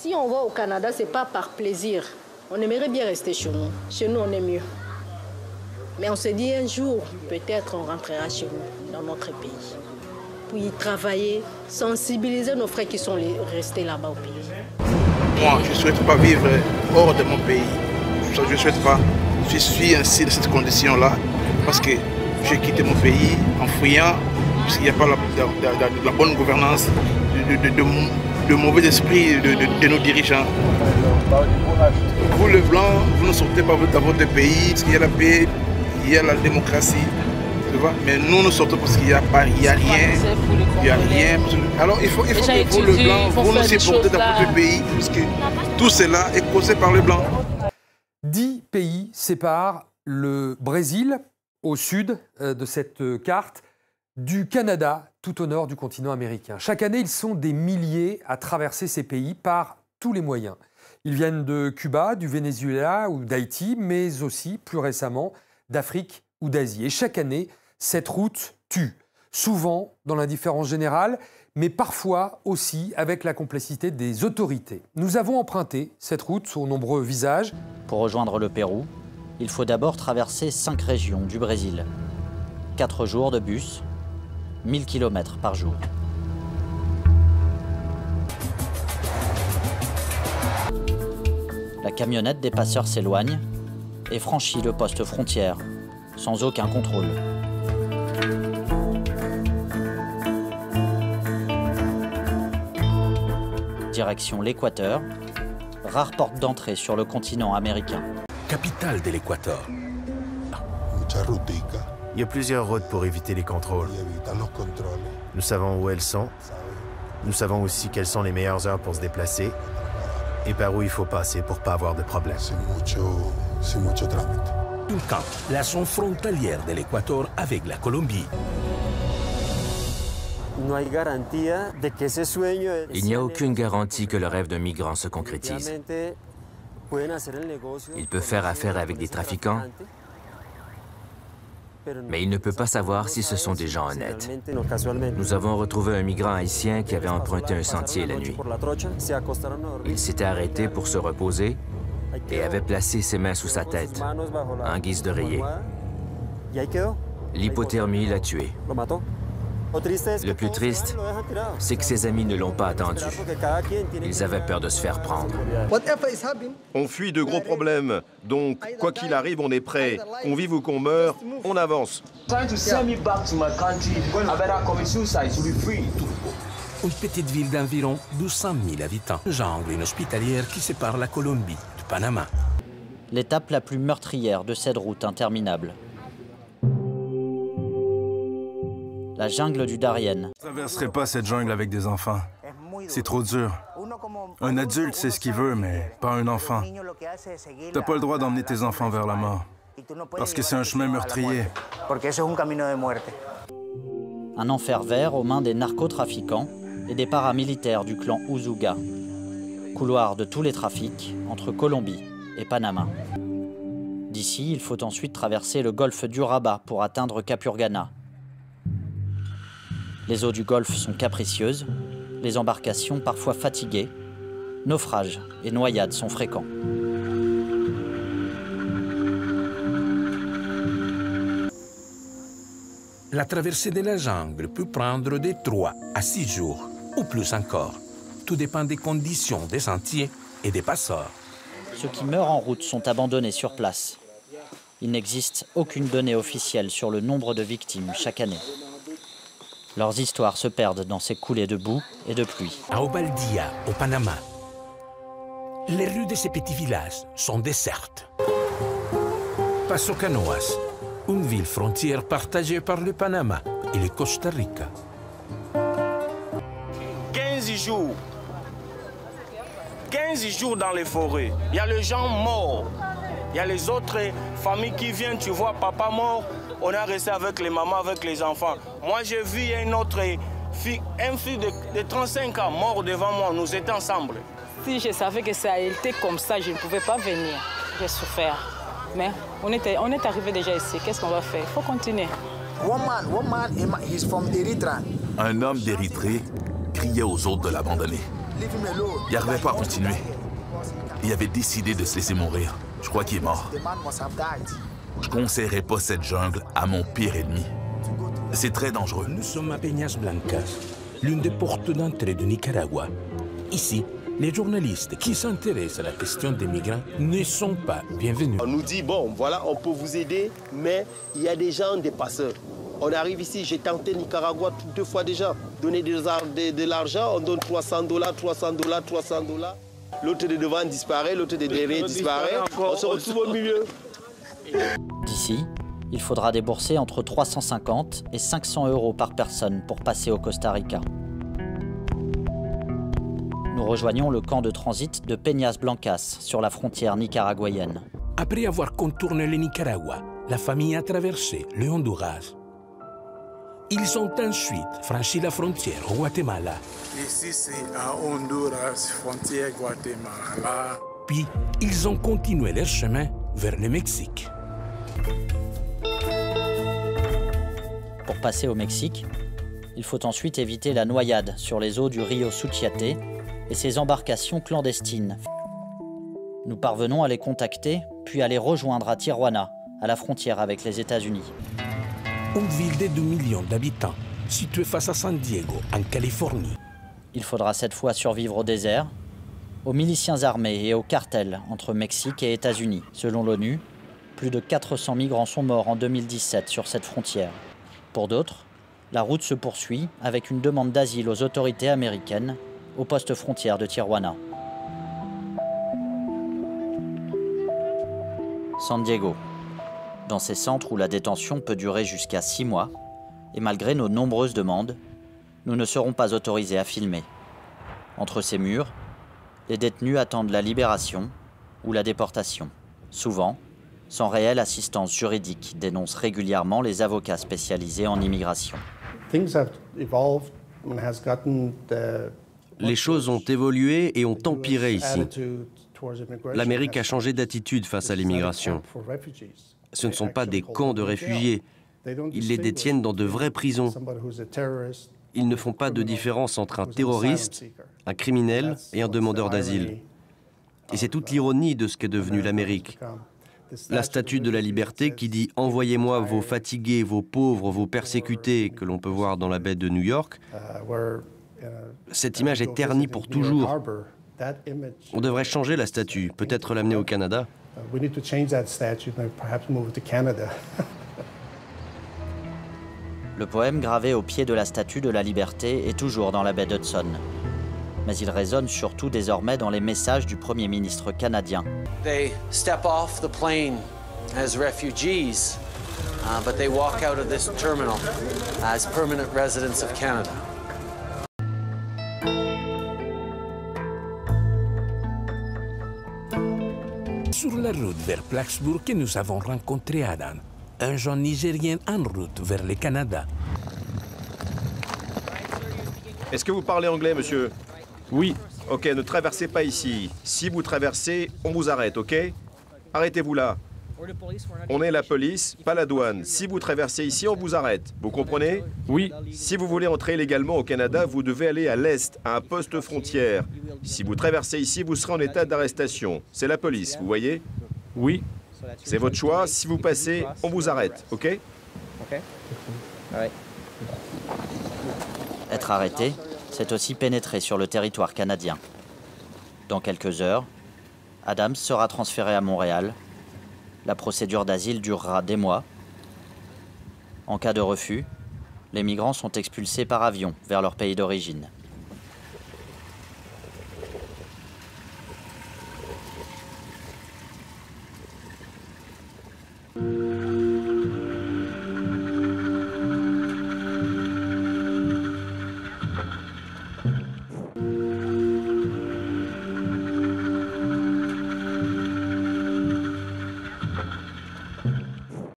Si on va au Canada, ce n'est pas par plaisir. On aimerait bien rester chez nous. Chez nous, on est mieux. Mais on se dit un jour, peut-être on rentrera chez nous, dans notre pays. Pour y travailler, sensibiliser nos frères qui sont restés là-bas au pays. Moi, je ne souhaite pas vivre hors de mon pays. Je ne souhaite pas. Je suis ainsi dans cette condition-là parce que j'ai quitté mon pays en fuyant, parce qu'il n'y a pas la bonne gouvernance, de mauvais esprit de nos dirigeants. Vous, les Blancs, vous ne sortez pas dans votre pays parce qu'il y a la paix, il y a la démocratie. Mais nous, nous sortons parce qu'il n'y a rien. Il n'y a rien. Alors, il faut que vous, le Blanc, vous nous supportez dans votre pays, puisque tout cela est causé par le Blanc. 10 pays séparent le Brésil, au sud de cette carte, du Canada, tout au nord du continent américain. Chaque année, ils sont des milliers à traverser ces pays par tous les moyens. Ils viennent de Cuba, du Venezuela ou d'Haïti, mais aussi, plus récemment, d'Afrique ou d'Asie. Et chaque année, cette route tue, souvent dans l'indifférence générale, mais parfois aussi avec la complicité des autorités. Nous avons emprunté cette route aux nombreux visages. Pour rejoindre le Pérou, il faut d'abord traverser 5 régions du Brésil. 4 jours de bus, 1000 km par jour. La camionnette des passeurs s'éloigne et franchit le poste frontière, sans aucun contrôle. Direction l'Équateur, rare porte d'entrée sur le continent américain. Capitale de l'Équateur. Il y a plusieurs routes pour éviter les contrôles. Nous savons où elles sont. Nous savons aussi quelles sont les meilleures heures pour se déplacer et par où il faut passer pour ne pas avoir de problème. Tulcán, la zone frontalière de l'Équateur avec la Colombie. Il n'y a aucune garantie que le rêve d'un migrant se concrétise. Il peut faire affaire avec des trafiquants, mais il ne peut pas savoir si ce sont des gens honnêtes. Nous avons retrouvé un migrant haïtien qui avait emprunté un sentier la nuit. Il s'était arrêté pour se reposer et avait placé ses mains sous sa tête, en guise d'oreiller. L'hypothermie l'a tué. Le plus triste, c'est que ses amis ne l'ont pas attendu. Ils avaient peur de se faire prendre. On fuit de gros problèmes, donc quoi qu'il arrive, on est prêt. Qu'on vive ou qu'on meure, on avance. Une petite ville d'environ 200 000 habitants. Jungle inhospitalière qui sépare la Colombie du Panama. L'étape la plus meurtrière de cette route interminable. La jungle du Darien. Je ne traverserai pas cette jungle avec des enfants. C'est trop dur. Un adulte sait ce qu'il veut, mais pas un enfant. Tu n'as pas le droit d'emmener tes enfants vers la mort. Parce que c'est un chemin meurtrier. Un enfer vert aux mains des narcotrafiquants et des paramilitaires du clan Usuga. Couloir de tous les trafics entre Colombie et Panama. D'ici, il faut ensuite traverser le golfe d'Urabá pour atteindre Capurganá. Les eaux du golfe sont capricieuses, les embarcations parfois fatiguées, naufrages et noyades sont fréquents. La traversée de la jungle peut prendre de 3 à 6 jours, ou plus encore. Tout dépend des conditions des sentiers et des passeurs. Ceux qui meurent en route sont abandonnés sur place. Il n'existe aucune donnée officielle sur le nombre de victimes chaque année. Leurs histoires se perdent dans ces coulées de boue et de pluie. À Obaldia, au Panama, les rues de ces petits villages sont désertes. Paso Canoas, une ville frontière partagée par le Panama et le Costa Rica. 15 jours. 15 jours dans les forêts. Il y a les gens morts. Il y a les autres familles qui viennent, tu vois, papa mort. On a resté avec les mamans, avec les enfants. Moi, j'ai vu une autre fille, une fille de 35 ans mort devant moi. Nous étions ensemble. Si je savais que ça était comme ça, je ne pouvais pas venir. J'ai souffert. Mais on est arrivé déjà ici. Qu'est-ce qu'on va faire? Il faut continuer. Un homme d'Érythrée criait aux autres de l'abandonner. Il n'arrivait pas à continuer. Il avait décidé de se laisser mourir. Je crois qu'il est mort. Je ne conseillerais pas cette jungle à mon pire ennemi. C'est très dangereux. Nous sommes à Peñas Blancas, l'une des portes d'entrée du Nicaragua. Ici, les journalistes qui s'intéressent à la question des migrants ne sont pas bienvenus. On nous dit, bon, voilà, on peut vous aider, mais il y a des gens, des passeurs. On arrive ici, j'ai tenté Nicaragua 2 fois déjà. Donner de l'argent, on donne $300, $300, $300. L'autre de devant disparaît, l'autre de derrière disparaît. On se retrouve au milieu. D'ici, il faudra débourser entre 350 et 500 € par personne pour passer au Costa Rica. Nous rejoignons le camp de transit de Peñas Blancas, sur la frontière nicaraguayenne. Après avoir contourné le Nicaragua, la famille a traversé le Honduras. Ils ont ensuite franchi la frontière au Guatemala. Ici, c'est à Honduras, frontière Guatemala. Puis, ils ont continué leur chemin vers le Mexique. Pour passer au Mexique, il faut ensuite éviter la noyade sur les eaux du Rio Suchiate et ses embarcations clandestines. Nous parvenons à les contacter, puis à les rejoindre à Tijuana, à la frontière avec les États-Unis. Une ville de 2 millions d'habitants, située face à San Diego, en Californie. Il faudra cette fois survivre au désert, aux miliciens armés et aux cartels entre Mexique et États-Unis. Selon l'ONU, plus de 400 migrants sont morts en 2017 sur cette frontière. Pour d'autres, la route se poursuit avec une demande d'asile aux autorités américaines au poste frontière de Tijuana. San Diego. Dans ces centres où la détention peut durer jusqu'à 6 mois, et malgré nos nombreuses demandes, nous ne serons pas autorisés à filmer. Entre ces murs, les détenus attendent la libération ou la déportation. Souvent, sans réelle assistance juridique, dénoncent régulièrement les avocats spécialisés en immigration. Les choses ont évolué et ont empiré ici. L'Amérique a changé d'attitude face à l'immigration. Ce ne sont pas des camps de réfugiés. Ils les détiennent dans de vraies prisons. Ils ne font pas de différence entre un terroriste, un criminel et un demandeur d'asile. Et c'est toute l'ironie de ce qu'est devenu l'Amérique. La statue de la liberté qui dit « Envoyez-moi vos fatigués, vos pauvres, vos persécutés » que l'on peut voir dans la baie de New York, cette image est ternie pour toujours. On devrait changer la statue, peut-être l'amener au Canada. Le poème gravé au pied de la statue de la liberté est toujours dans la baie d'Hudson. Mais il résonne surtout désormais dans les messages du Premier ministre canadien. They step off the plane as refugees, but they walk out of this terminal as permanent residents of Canada. Sur la route vers Plattsburgh que nous avons rencontré Adam, un jeune Nigérien en route vers le Canada. Est-ce que vous parlez anglais, monsieur? Oui. Ok, ne traversez pas ici. Si vous traversez, on vous arrête, ok? Arrêtez-vous là. On est la police, pas la douane. Si vous traversez ici, on vous arrête. Vous comprenez? Oui. Si vous voulez entrer légalement au Canada, vous devez aller à l'est, à un poste frontière. Si vous traversez ici, vous serez en état d'arrestation. C'est la police, vous voyez? Oui. C'est votre choix. Si vous passez, on vous arrête, ok? Être arrêté, c'est aussi pénétrer sur le territoire canadien. Dans quelques heures, Adams sera transféré à Montréal. La procédure d'asile durera des mois. En cas de refus, les migrants sont expulsés par avion vers leur pays d'origine.